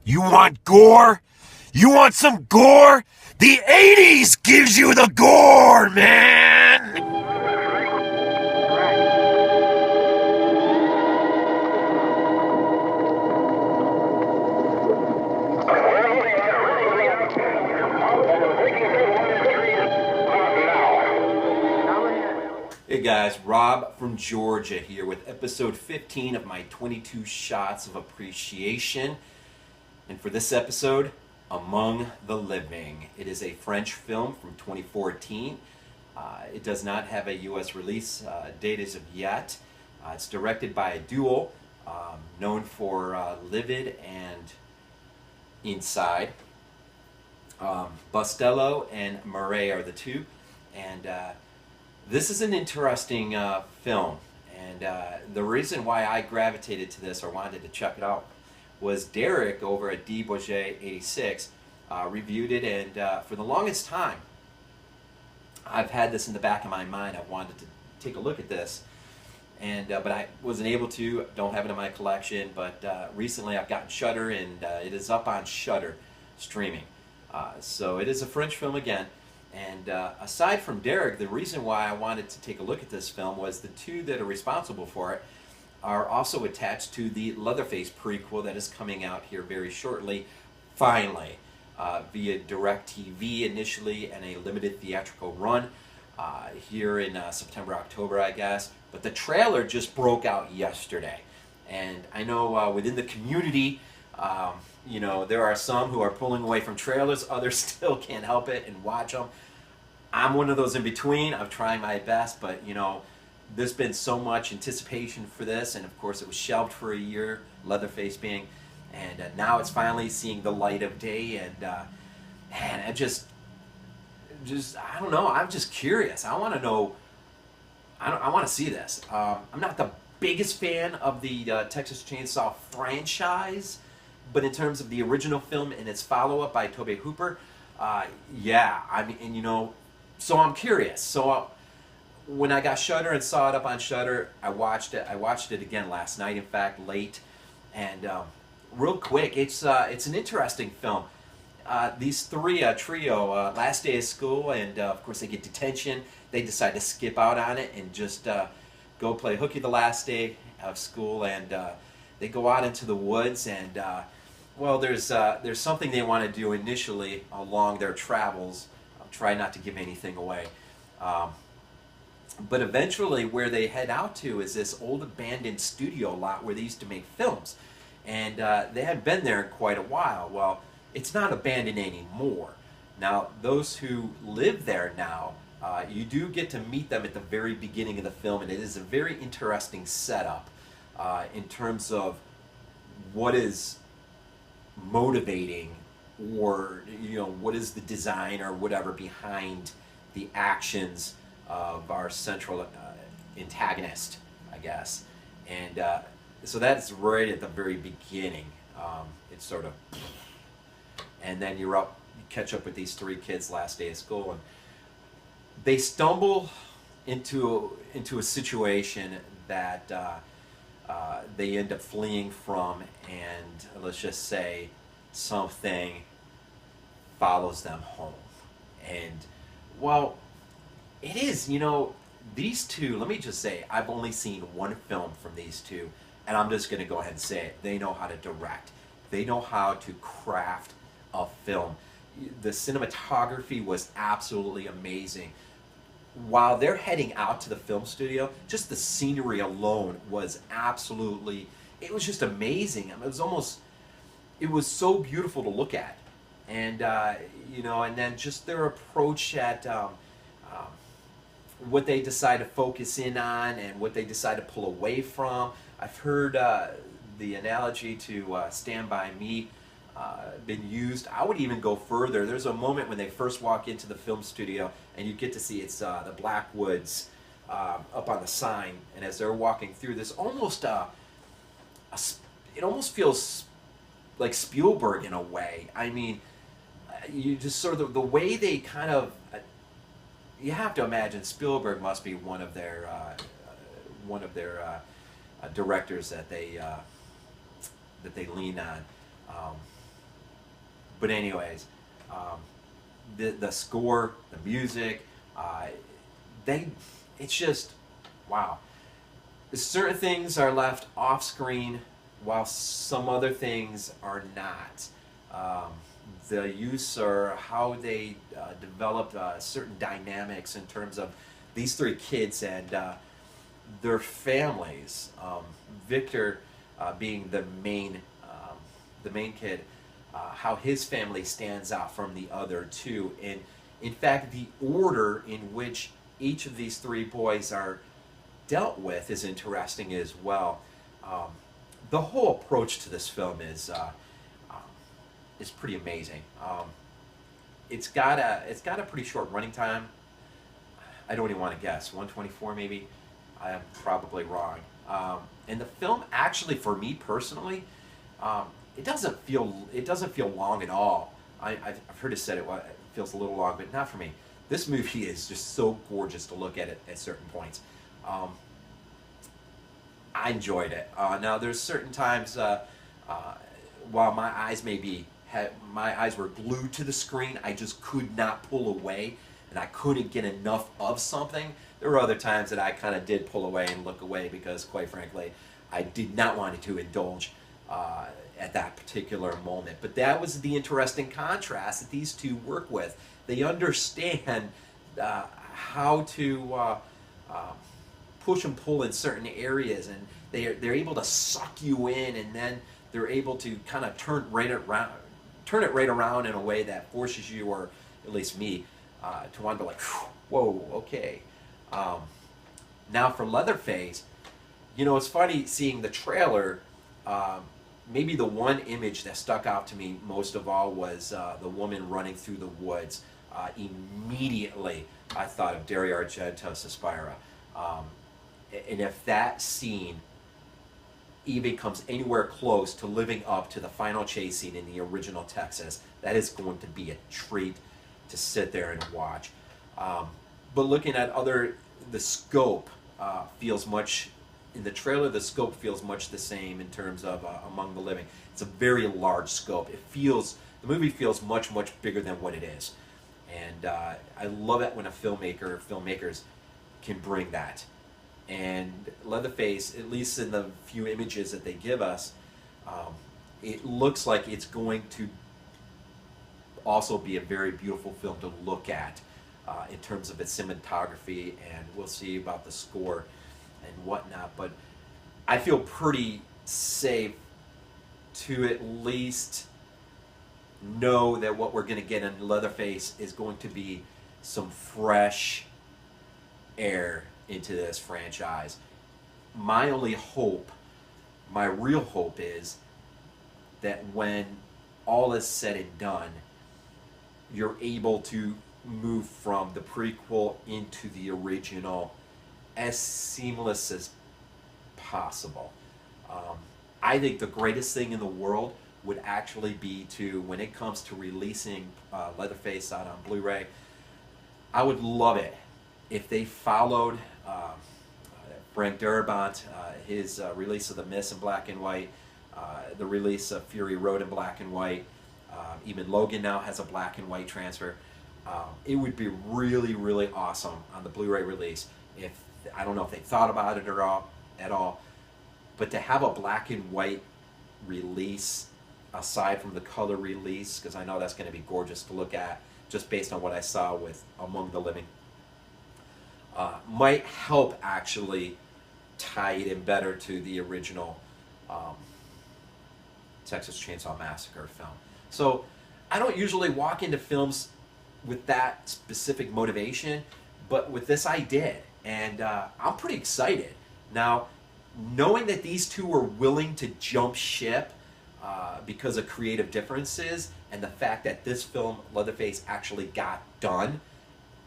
You want gore? You want some gore? The 80s gives you the gore, man! Hey guys, Rob from Georgia here with episode 15 of my 22 Shots of Appreciation. And for this episode, Among the Living. It is a French film from 2014. It does not have a U.S. release date as of yet. It's directed by a duo known for Livid and Inside. Bustillo and Maury are the two. And this is an interesting film, and the reason why I gravitated to this or wanted to check it out was Derek over at DBourget86 reviewed it, and for the longest time I've had this in the back of my mind. I wanted to take a look at this, and but I wasn't able to. Don't have it in my collection, but recently I've gotten Shudder, and it is up on Shudder streaming. So it is a French film again. And aside from Derek, the reason why I wanted to take a look at this film was the two that are responsible for it are also attached to the Leatherface prequel that is coming out here very shortly, finally, via DirecTV initially and a limited theatrical run here in September, October, I guess. But the trailer just broke out yesterday. And I know within the community, you know, there are some who are pulling away from trailers, others still can't help it and watch them. I'm one of those in between. I'm trying my best, but you know, there's been so much anticipation for this, and of course it was shelved for a year, Leatherface being, and now it's finally seeing the light of day, and man, I just I don't know, I'm just curious. I want to know, I want to see this. I'm not the biggest fan of the Texas Chainsaw franchise, but in terms of the original film and its follow-up by Tobe Hooper, yeah, I mean, and you know, so I'm curious. So when I got Shudder and saw it up on Shudder, I watched it. I watched it again last night, in fact, late, and real quick, it's an interesting film. These three trio, last day of school, and of course they get detention. They decide to skip out on it and just go play hooky the last day of school, and they go out into the woods, and well, there's something they want to do initially along their travels. I'll try not to give anything away. But eventually where they head out to is this old abandoned studio lot where they used to make films. And they hadn't been there in quite a while. Well, it's not abandoned anymore. Now, those who live there now, you do get to meet them at the very beginning of the film, and it is a very interesting setup in terms of what is motivating, or you know, what is the design or whatever behind the actions of our central antagonist, I guess. And so that's right at the very beginning. It's sort of, and then you catch up with these three kids last day of school, and they stumble into a situation that they end up fleeing from, and let's just say something follows them home. And well, it is, you know, these two, let me just say, I've only seen one film from these two, and I'm just going to go ahead and say it. They know how to direct. They know how to craft a film. The cinematography was absolutely amazing. While they're heading out to the film studio, just the scenery alone was absolutely, it was just amazing. I mean, it was so beautiful to look at. And, you know, and then just their approach at what they decide to focus in on and what they decide to pull away from. I've heard the analogy to Stand By Me been used. I would even go further. There's a moment when they first walk into the film studio, and you get to see it's the Blackwoods up on the sign, and as they're walking through, there's almost it almost feels like Spielberg in a way. I mean, you just sort of the way they kind of, you have to imagine Spielberg must be one of their directors that they lean on. But anyways, the score, the music, it's just wow. Certain things are left off screen, while some other things are not. The use or how they developed certain dynamics in terms of these three kids and their families. Victor being the main kid, how his family stands out from the other two, and in fact, the order in which each of these three boys are dealt with is interesting as well. The whole approach to this film is pretty amazing. It's got a pretty short running time. I don't even want to guess, 124 maybe. I am probably wrong. And the film actually, for me personally, it doesn't feel long at all. I've heard it said it feels a little long, but not for me. This movie is just so gorgeous to look at it at certain points. I enjoyed it. Now there's certain times while my eyes were glued to the screen, I just could not pull away, and I couldn't get enough of something. There were other times that I kind of did pull away and look away because, quite frankly, I did not want to indulge at that particular moment. But that was the interesting contrast that these two work with. They understand how to push and pull in certain areas, and they're able to suck you in, and then they're able to kind of turn it right around in a way that forces you, or at least me, to want to be like, whoa, okay. Now for Leatherface, it's funny seeing the trailer. Maybe the one image that stuck out to me most of all was the woman running through the woods. Immediately, I thought of Dario Argento's Suspira. And if that scene even comes anywhere close to living up to the final chase scene in the original Texas, that is going to be a treat to sit there and watch. But looking at the scope feels much, in the trailer, the scope feels much the same in terms of Among the Living. It's a very large scope. The movie feels much, much bigger than what it is. And I love it when filmmakers can bring that. And Leatherface, at least in the few images that they give us, it looks like it's going to also be a very beautiful film to look at in terms of its cinematography, and we'll see about the score and whatnot. But I feel pretty safe to at least know that what we're going to get in Leatherface is going to be some fresh air into this franchise. My only hope, my real hope, is that when all is said and done, you're able to move from the prequel into the original as seamless as possible. I think the greatest thing in the world would actually be to, when it comes to releasing Leatherface out on Blu-ray, I would love it if they followed Frank Darabont, his release of The Mist in black and white, the release of Fury Road in black and white. Even Logan now has a black and white transfer. It would be really, really awesome on the Blu-ray release. I don't know if they thought about it at all, but to have a black and white release aside from the color release, because I know that's going to be gorgeous to look at just based on what I saw with Among the Living, might help actually tie it in better to the original Texas Chainsaw Massacre film. So I don't usually walk into films with that specific motivation, but with this I did, and I'm pretty excited. Now, knowing that these two were willing to jump ship because of creative differences, and the fact that this film, Leatherface, actually got done,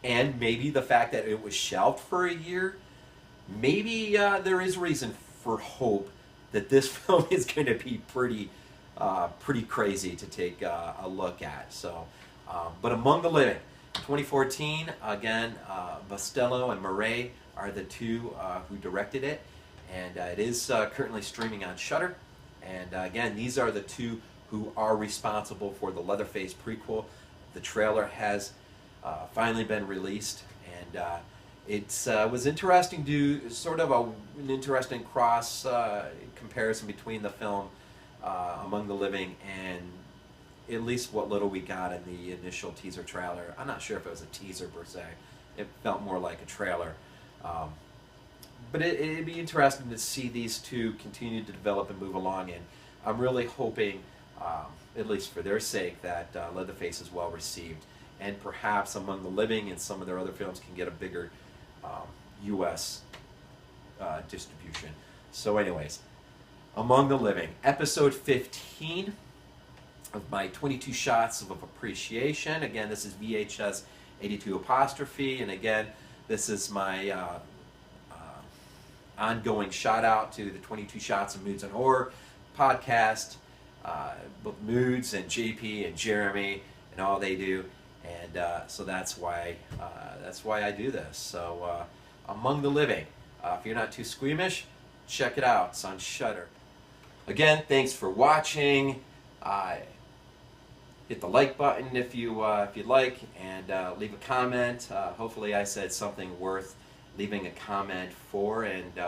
and maybe the fact that it was shelved for a year, maybe there is reason for hope that this film is going to be pretty crazy to take a look at. So, but Among the Living, 2014, again, Bustillo and Maury are the two who directed it, and it is currently streaming on Shudder. And again, these are the two who are responsible for the Leatherface prequel. The trailer has finally been released, and it was interesting to do sort of an interesting cross comparison between the film Among the Living and at least what little we got in the initial teaser trailer. I'm not sure if it was a teaser per se. It felt more like a trailer. But it'd be interesting to see these two continue to develop and move along, and I'm really hoping, at least for their sake, that Leatherface is well received, and perhaps Among the Living and some of their other films can get a bigger U.S. Distribution. So anyways, Among the Living, episode 15 of my 22 shots of appreciation. Again, this is VHS 82 apostrophe, and again, this is my ongoing shout out to the 22 Shots of Moodz and Horror podcast, both Moodz and JP and Jeremy and all they do, and so that's why I do this. So Among the Living, if you're not too squeamish, check it out. It's on Shudder. Again, thanks for watching. Hit the like button if you'd like, and leave a comment. Hopefully I said something worth leaving a comment for, and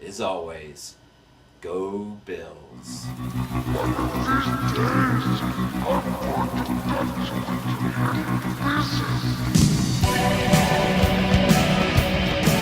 as always, go Bills. These days,